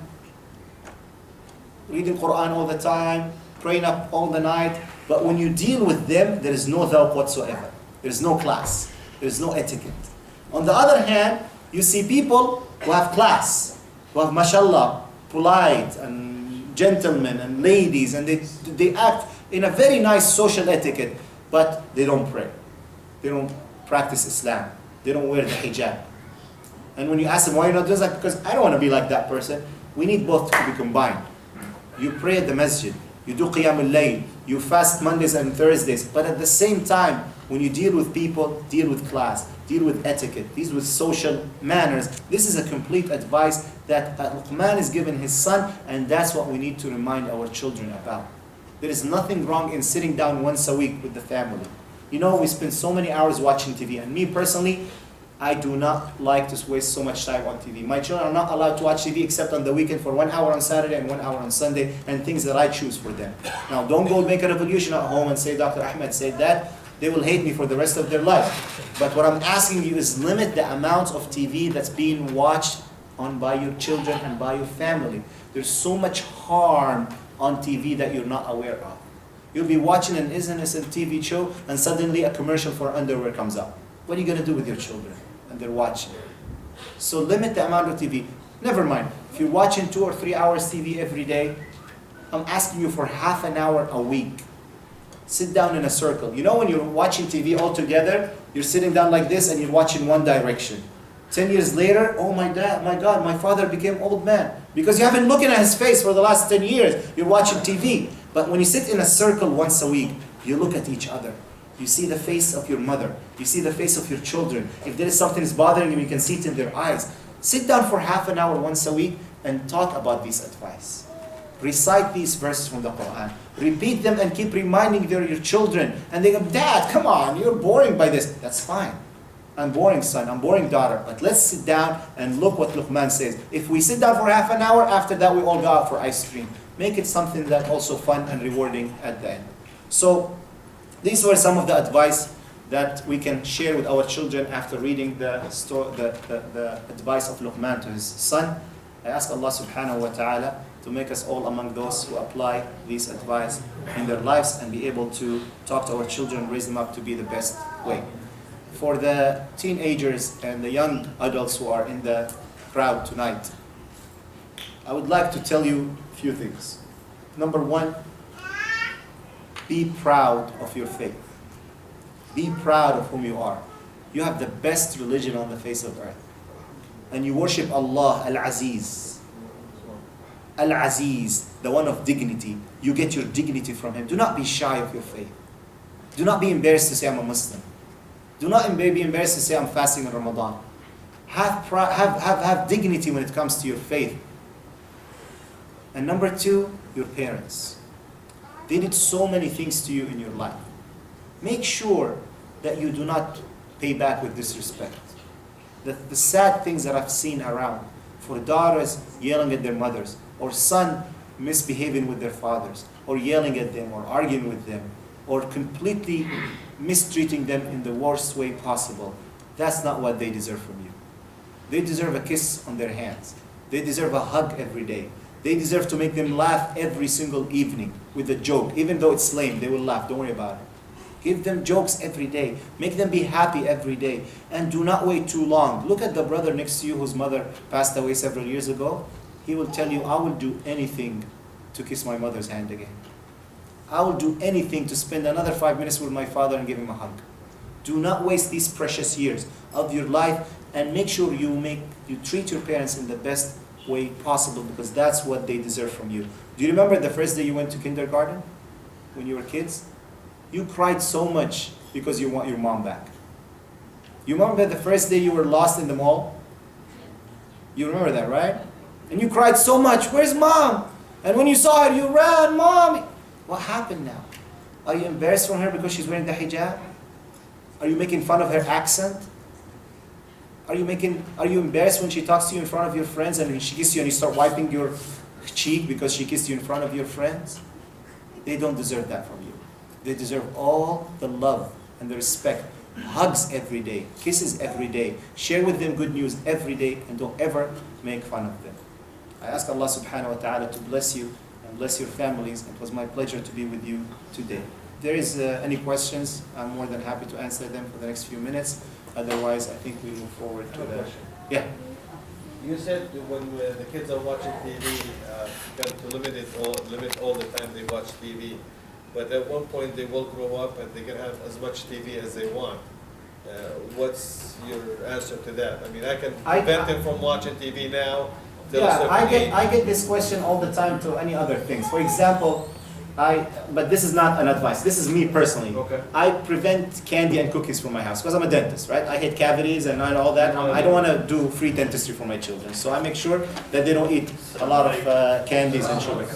reading Quran all the time, praying up all the night. But when you deal with them, there is no dhawq whatsoever. There is no class. There is no etiquette. On the other hand, you see people who have class, who have, mashallah, polite and gentlemen and ladies, and they act in a very nice social etiquette, but they don't pray. They don't practice Islam. They don't wear the hijab. And when you ask them why you're not doing that, because I don't want to be like that person. We need both to be combined. You pray at the masjid, you do qiyam al-layl, you fast Mondays and Thursdays, but at the same time, when you deal with people, deal with class, deal with etiquette, deal with social manners. This is a complete advice that Luqman is giving his son, and that's what we need to remind our children about. There is nothing wrong in sitting down once a week with the family. You know, we spend so many hours watching TV, and me personally, I do not like to waste so much time on TV. My children are not allowed to watch TV except on the weekend for 1 hour on Saturday and 1 hour on Sunday, and things that I choose for them. Now, don't go make a revolution at home and say Dr. Ahmed said that. They will hate me for the rest of their life. But what I'm asking you is limit the amount of TV that's being watched on by your children and by your family. There's so much harm on TV that you're not aware of. You'll be watching an innocent TV show and suddenly a commercial for underwear comes up. What are you going to do with your children? And they're watching. So limit the amount of TV. Never mind. If you're watching 2 or 3 hours TV every day, I'm asking you for half an hour a week. Sit down in a circle. You know when you're watching TV all together, you're sitting down like this and you're watching one direction. 10 years later, oh my God, my father became old man. Because you haven't looking at his face for the last 10 years. You're watching TV. But when you sit in a circle once a week, you look at each other. You see the face of your mother. You see the face of your children. If there is something that's bothering you, you can see it in their eyes. Sit down for half an hour once a week and talk about this advice. Recite these verses from the Quran. Repeat them and keep reminding your children. And they go, Dad, come on, you're boring by this. That's fine. I'm boring, son. I'm boring, daughter. But let's sit down and look what Luqman says. If we sit down for half an hour, after that we all go out for ice cream. Make it something that's also fun and rewarding at the end. So these were some of the advice that we can share with our children after reading the advice of Luqman to his son. I ask Allah subhanahu wa ta'ala to make us all among those who apply this advice in their lives and be able to talk to our children, raise them up to be the best way. For the teenagers and the young adults who are in the crowd tonight, I would like to tell you a few things. Number one, be proud of your faith. Be proud of whom you are. You have the best religion on the face of earth. And you worship Allah, Al-Aziz. Al-Aziz, the one of dignity. You get your dignity from Him. Do not be shy of your faith. Do not be embarrassed to say I'm a Muslim. Do not be embarrassed to say I'm fasting in Ramadan. Have dignity when it comes to your faith. And number two, your parents. They did so many things to you in your life. Make sure that you do not pay back with disrespect. The sad things that I've seen around, for daughters yelling at their mothers, or son misbehaving with their fathers, or yelling at them, or arguing with them, or completely mistreating them in the worst way possible. That's not what they deserve from you. They deserve a kiss on their hands. They deserve a hug every day. They deserve to make them laugh every single evening with a joke. Even though it's lame, they will laugh. Don't worry about it. Give them jokes every day. Make them be happy every day. And do not wait too long. Look at the brother next to you whose mother passed away several years ago. He will tell you, I will do anything to kiss my mother's hand again. I will do anything to spend another 5 minutes with my father and give him a hug. Do not waste these precious years of your life, and make sure you treat your parents in the best way possible, because that's what they deserve from you. Do you remember the first day you went to kindergarten when you were kids? You cried so much because you want your mom back. You remember the first day you were lost in the mall? You remember that, right? And you cried so much, where's mom? And when you saw her, you ran, Mom. What happened now? Are you embarrassed from her because she's wearing the hijab? Are you making fun of her accent? Are Are you embarrassed when she talks to you in front of your friends and when she kisses you and you start wiping your cheek because she kissed you in front of your friends? They don't deserve that from you. They deserve all the love and the respect. Hugs every day, kisses every day, share with them good news every day, and don't ever make fun of them. I ask Allah subhanahu wa ta'ala to bless you and bless your families. It was my pleasure to be with you today. If there is any questions, I'm more than happy to answer them for the next few minutes. Otherwise, I think we move forward to the... Yeah. You said that when the kids are watching TV, you got to limit all the time they watch TV. But at one point they will grow up and they can have as much TV as they want. What's your answer to that? I mean, I can prevent them from watching TV now. Yeah, I get this question all the time to any other things. For example, but this is not an advice. This is me personally. Okay. I prevent candy and cookies from my house because I'm a dentist, right? I hate cavities and all that. I don't want to do free dentistry for my children. So I make sure that they don't eat a lot of candies and sugar.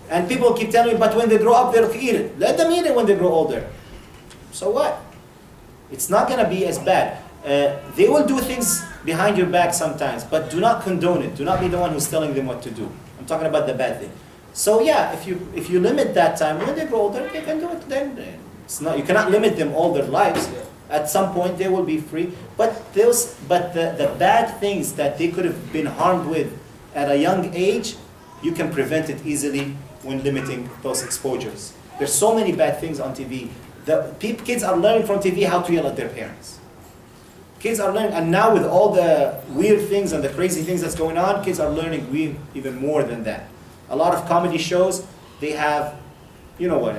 And people keep telling me, but when they grow up, they'll eat it. Let them eat it when they grow older. So what? It's not going to be as bad. They will do things behind your back sometimes, but do not condone it. Do not be the one who's telling them what to do. I'm talking about the bad thing. So yeah, if you limit that time, when they grow older, they can do it then. You cannot limit them all their lives. At some point, they will be free. But the bad things that they could have been harmed with at a young age, you can prevent it easily when limiting those exposures. There's so many bad things on TV. Kids are learning from TV how to yell at their parents. Kids are learning, and now with all the weird things and the crazy things that's going on, kids are learning even more than that. A lot of comedy shows, they have, you know what,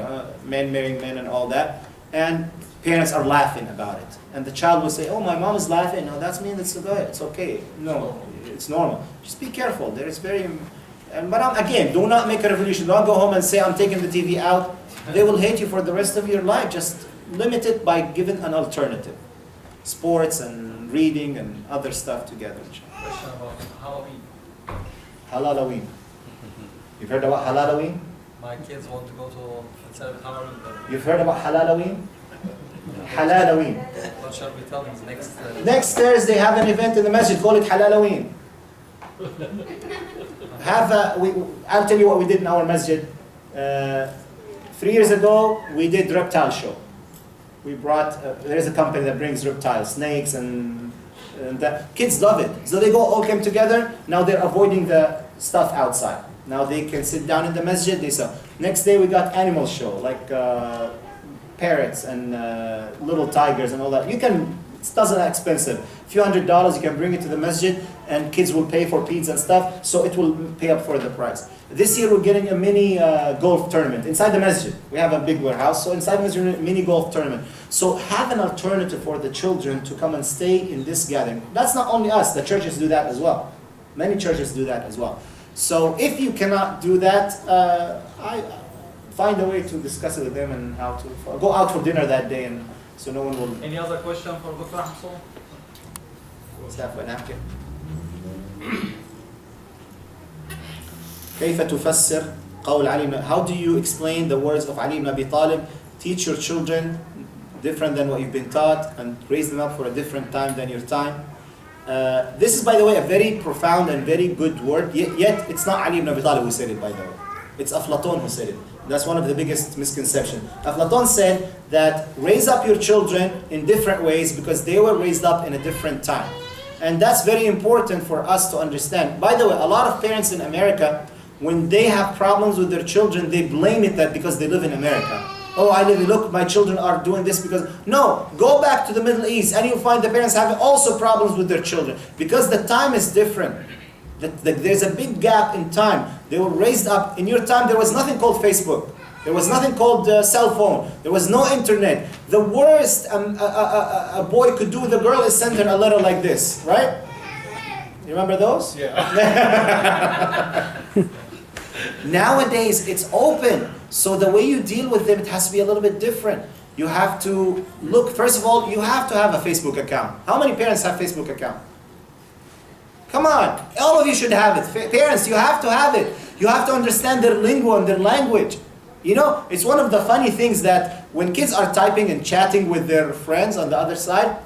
men marrying men and all that, and parents are laughing about it. And the child will say, oh, my mom is laughing. No, that's mean it's good. It's okay. No, it's normal. Just be careful. There is very... But again, do not make a revolution. Don't go home and say, I'm taking the TV out. They will hate you for the rest of your life. Just limit it by giving an alternative. Sports and reading and other stuff together. Question about Halloween. Halaloween. You've heard about Halaloween? My kids want to go to instead of Halloween. You've heard about Halaloween? Halaloween. What shall we tell them next? Next Thursday, have an event in the masjid. Call it Halaloween. I'll tell you what we did in our masjid. 3 years ago, we did reptile show. We brought, there is a company that brings reptiles, snakes, and kids love it. So they all came together. Now they're avoiding the stuff outside. Now they can sit down in the masjid. They saw. Next day we got animal show, like parrots and little tigers and all that. It doesn't expensive. A few $100s, you can bring it to the masjid, and kids will pay for pizza and stuff, so it will pay up for the price. This year we're getting a mini golf tournament inside the masjid. We have a big warehouse, so inside the masjid, a mini golf tournament. So have an alternative for the children to come and stay in this gathering. That's not only us, the churches do that as well. Many churches do that as well. So if you cannot do that, I find a way to discuss it with them and how to go out for dinner that day, and so no one will. Any other question for Dr. Ahmed Soboh? Let's have a napkin. كيف تفسر قول علي How do you explain the words of Ali ibn Abi Talib? Teach your children different than what you've been taught, and raise them up for a different time than your time. This is, by the way, a very profound and very good word, yet it's not Ali ibn Abi Talib who said it, by the way. It's Aflatun who said it. That's one of the biggest misconceptions. Aflatun said that raise up your children in different ways because they were raised up in a different time. And that's very important for us to understand. By the way, a lot of parents in America, when they have problems with their children, they blame it that because they live in America. Oh, look, my children are doing this because... No, go back to the Middle East and you'll find the parents having also problems with their children. Because the time is different. There's a big gap in time. They were raised up. In your time, there was nothing called Facebook. There was nothing called cell phone. There was no internet. The worst a boy could do with a girl is send her a letter like this, right? You remember those? Yeah. Nowadays, it's open. So the way you deal with them, it has to be a little bit different. You have to look, first of all, you have to have a Facebook account. How many parents have Facebook account? Come on, all of you should have it. Parents, you have to have it. You have to understand their lingo and their language. You know, it's one of the funny things that when kids are typing and chatting with their friends on the other side,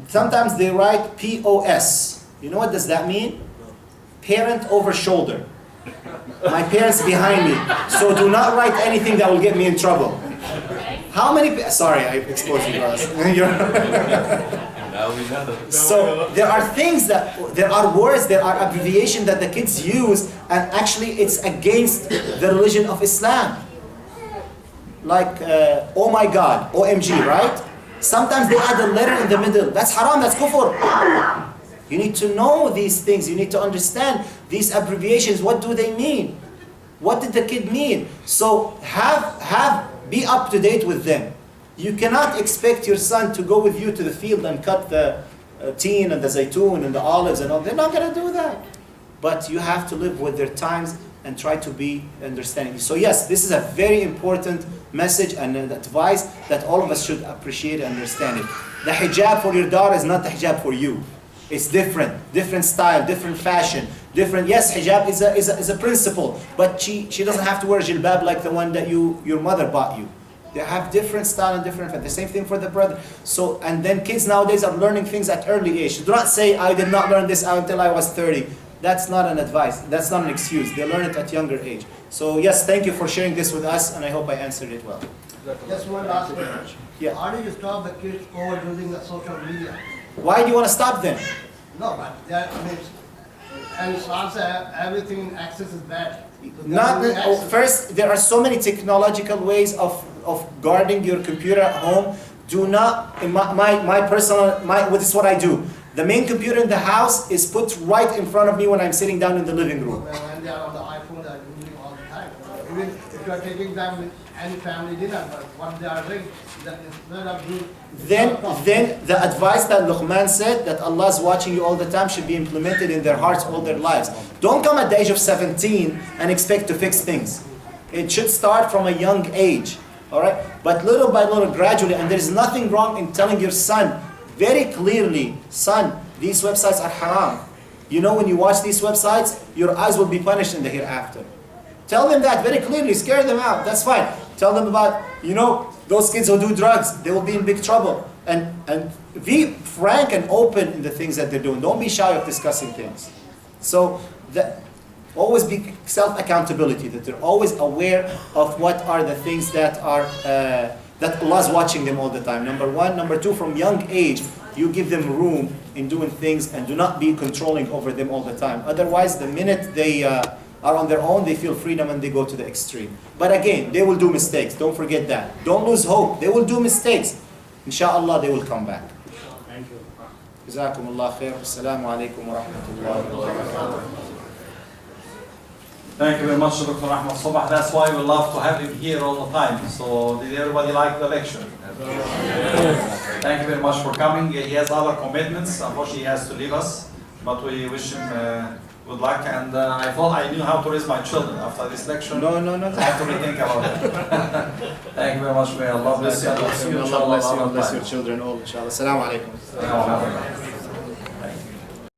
Sometimes they write POS. You know what does that mean? Parent over shoulder. My parents behind me. So do not write anything that will get me in trouble. How many, sorry, I exposed you guys. Now we know. So there are things there are words, there are abbreviations that the kids use, and actually it's against the religion of Islam. Like, oh my God, OMG, right? Sometimes they add a letter in the middle. That's haram, that's kufr. You need to know these things. You need to understand these abbreviations. What do they mean? What did the kid mean? So be up to date with them. You cannot expect your son to go with you to the field and cut the teen and the zaytun and the olives and all. They're not going to do that. But you have to live with their times and try to be understanding. So yes, this is a very important message and advice that all of us should appreciate and understand it. The hijab for your daughter is not the hijab for you. It's different style, different fashion, different. Yes, hijab is a principle, but she doesn't have to wear jilbab like the one that your mother bought you. They have different style and different. The same thing for the brother. So, and then kids nowadays are learning things at early age. Do not say, I did not learn this until I was 30. That's not an advice. That's not an excuse. They learn it at younger age. So yes, thank you for sharing this with us, and I hope I answered it well. Just one last question. Yeah. How do you stop the kids overusing the social media? Why do you want to stop them? No, but that means, and it's also everything in access is bad. So Not that's oh, access. first, there are so many technological ways of guarding your computer at home. Do not, in my personal, this is what I do. The main computer in the house is put right in front of me when I'm sitting down in the living room. When they are on the iPhone, they are using all the time. Even if you are taking them with any family dinner, but what they are doing, that instead of doing. Then the advice that Luqman said, that Allah is watching you all the time, should be implemented in their hearts all their lives. Don't come at the age of 17 and expect to fix things. It should start from a young age, all right? But little by little, gradually, and there's nothing wrong in telling your son very clearly, son, these websites are haram. You know, when you watch these websites, your eyes will be punished in the hereafter. Tell them that very clearly, scare them out, that's fine. Tell them about, you know, those kids who do drugs, they will be in big trouble. And be frank and open in the things that they're doing. Don't be shy of discussing things. So always be self-accountability, that they're always aware of what are the things that are that Allah is watching them all the time. Number one. Number two, from young age, you give them room in doing things and do not be controlling over them all the time. Otherwise, the minute they are on their own, they feel freedom and they go to the extreme. But again, they will do mistakes. Don't forget that. Don't lose hope. They will do mistakes. Inshallah, they will come back. Thank you. Jazakumullah khair. Assalamu alaikum wa rahmatullahi wa barakatuh. Thank you very much, Dr. Ahmed Soboh. That's why we love to have him here all the time. So, did everybody like the lecture? Thank you very much for coming. He has other commitments. Unfortunately, he has to leave us. But we wish him good luck. And I thought I knew how to raise my children after this lecture. No. I have to rethink about it. Thank you very much. May Allah bless you. Allah bless you and bless your children all, inshallah. Assalamu alaikum. Assalamu alaikum.